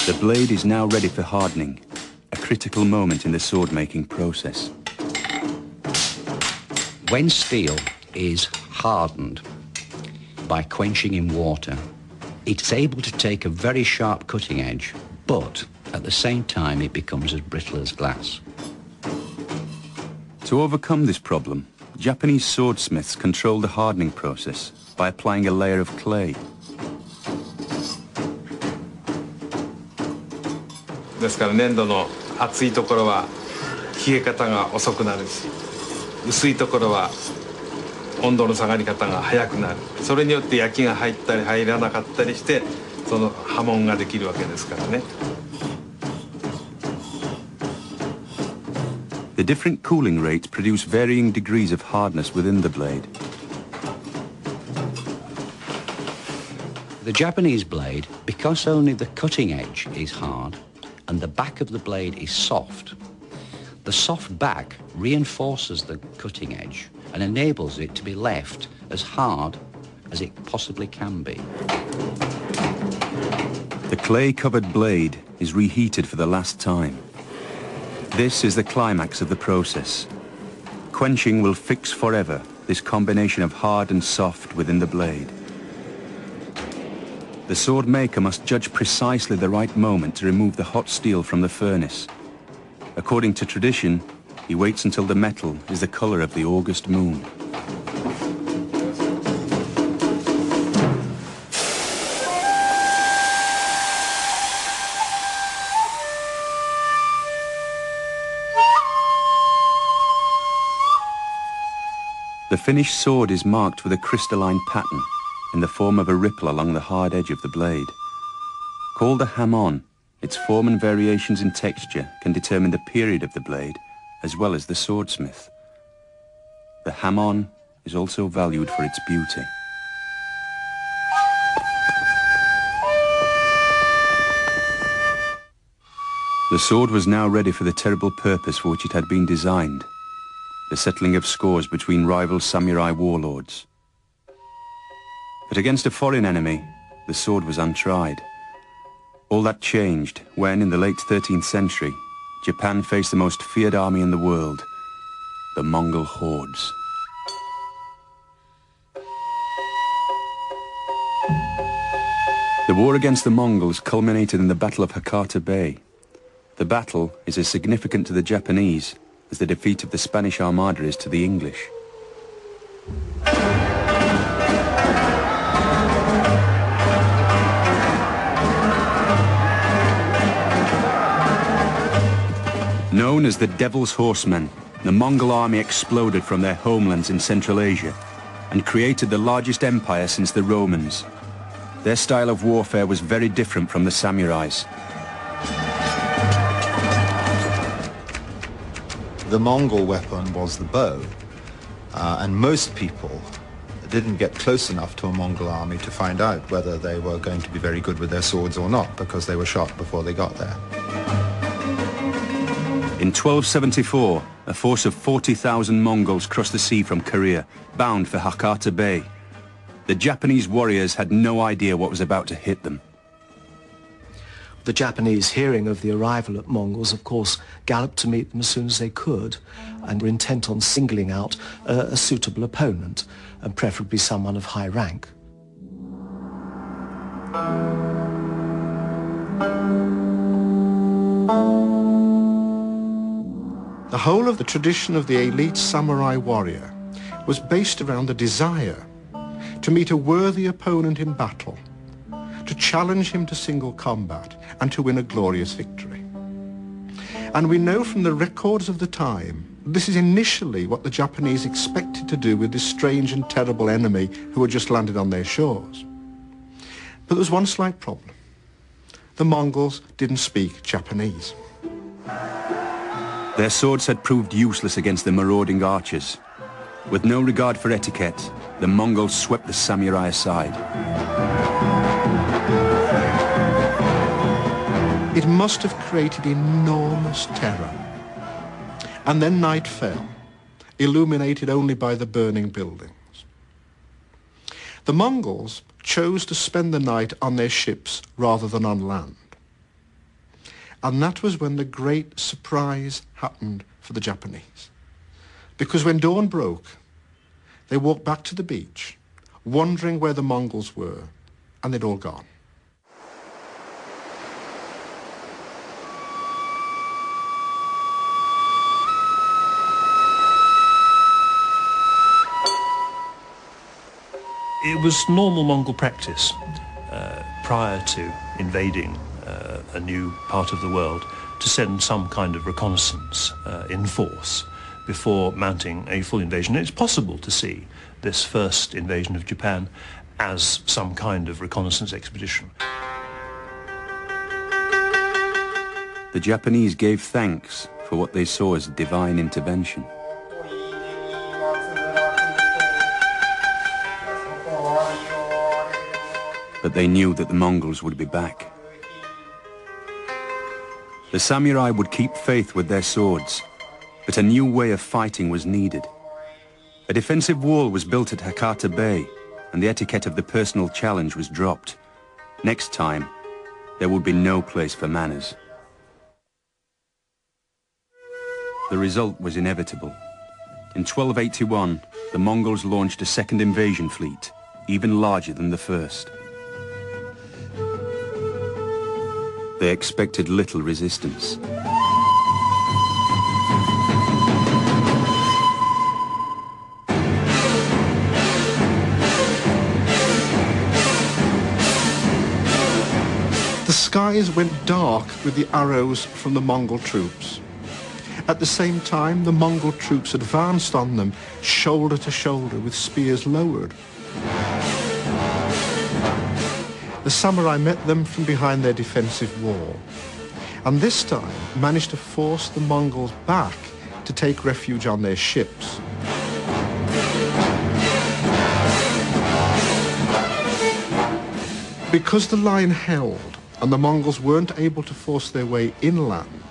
The blade is now ready for hardening, a critical moment in the sword-making process. When steel is hardened by quenching in water, it's able to take a very sharp cutting edge, but at the same time it becomes as brittle as glass. To overcome this problem, Japanese swordsmiths controlled the hardening process by applying a layer of clay. ですから粘土の厚いところは冷え方が遅くなるし、薄いところは温度の下がり方が早くなる。それによって焼きが入ったり入らなかったりして、その波紋ができるわけですからね。The different cooling rates produce varying degrees of hardness within the blade. The Japanese blade, because only the cutting edge is hard and the back of the blade is soft, the soft back reinforces the cutting edge and enables it to be left as hard as it possibly can be. The clay-covered blade is reheated for the last time. This is the climax of the process. Quenching will fix forever this combination of hard and soft within the blade. The sword maker must judge precisely the right moment to remove the hot steel from the furnace. According to tradition, he waits until the metal is the color of the August moon. The finished sword is marked with a crystalline pattern in the form of a ripple along the hard edge of the blade. Called a hamon, its form and variations in texture can determine the period of the blade as well as the swordsmith. The hamon is also valued for its beauty. The sword was now ready for the terrible purpose for which it had been designed, the settling of scores between rival samurai warlords. But against a foreign enemy, the sword was untried. All that changed when, in the late 13th century, Japan faced the most feared army in the world, the Mongol hordes. The war against the Mongols culminated in the Battle of Hakata Bay. The battle is as significant to the Japanese as the defeat of the Spanish Armada is to the English. Known as the Devil's Horsemen, the Mongol army exploded from their homelands in Central Asia and created the largest empire since the Romans. Their style of warfare was very different from the samurais. The Mongol weapon was the bow, and most people didn't get close enough to a Mongol army to find out whether they were going to be very good with their swords or not, because they were shot before they got there. In 1274, a force of 40,000 Mongols crossed the sea from Korea, bound for Hakata Bay. The Japanese warriors had no idea what was about to hit them. The Japanese, hearing of the arrival of Mongols, of course, galloped to meet them as soon as they could and were intent on singling out a suitable opponent, and preferably someone of high rank. The whole of the tradition of the elite samurai warrior was based around the desire to meet a worthy opponent in battle, to challenge him to single combat, and to win a glorious victory. And we know from the records of the time, this is initially what the Japanese expected to do with this strange and terrible enemy who had just landed on their shores. But there was one slight problem. The Mongols didn't speak Japanese. Their swords had proved useless against the marauding archers. With no regard for etiquette, the Mongols swept the samurai aside. It must have created enormous terror. And then night fell, illuminated only by the burning buildings. The Mongols chose to spend the night on their ships rather than on land. And that was when the great surprise happened for the Japanese. Because when dawn broke, they walked back to the beach, wondering where the Mongols were, and they'd all gone. It was normal Mongol practice prior to invading a new part of the world to send some kind of reconnaissance in force before mounting a full invasion. And it's possible to see this first invasion of Japan as some kind of reconnaissance expedition. The Japanese gave thanks for what they saw as divine intervention. But they knew that the Mongols would be back. The samurai would keep faith with their swords, but a new way of fighting was needed. A defensive wall was built at Hakata Bay, and the etiquette of the personal challenge was dropped. Next time, there would be no place for manners. The result was inevitable. In 1281, the Mongols launched a second invasion fleet, even larger than the first. They expected little resistance. The skies went dark with the arrows from the Mongol troops. At the same time, the Mongol troops advanced on them shoulder to shoulder with spears lowered. The samurai met them from behind their defensive wall, and this time managed to force the Mongols back to take refuge on their ships. Because the line held and the Mongols weren't able to force their way inland,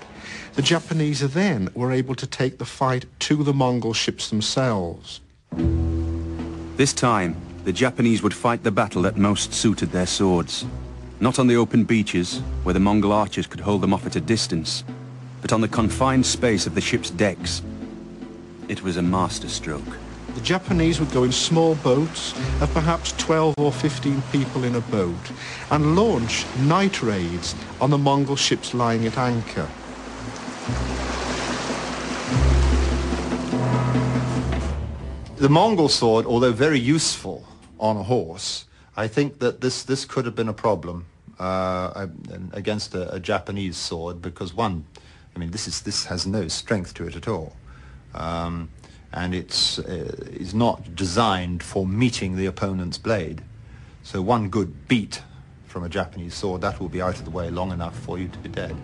the Japanese then were able to take the fight to the Mongol ships themselves. This time, the Japanese would fight the battle that most suited their swords. Not on the open beaches, where the Mongol archers could hold them off at a distance, but on the confined space of the ship's decks. It was a masterstroke. The Japanese would go in small boats of perhaps 12 or 15 people in a boat and launch night raids on the Mongol ships lying at anchor. The Mongol sword, although very useful on a horse, I think that this could have been a problem against a Japanese sword, because one, I mean, this has no strength to it at all, and is not designed for meeting the opponent's blade. So one good beat from a Japanese sword, that will be out of the way long enough for you to be dead.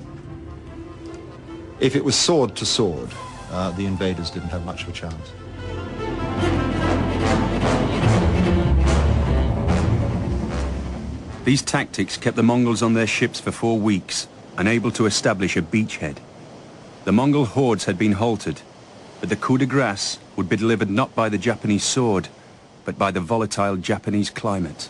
If it was sword to sword, the invaders didn't have much of a chance. These tactics kept the Mongols on their ships for 4 weeks, unable to establish a beachhead. The Mongol hordes had been halted, but the coup de grace would be delivered not by the Japanese sword, but by the volatile Japanese climate.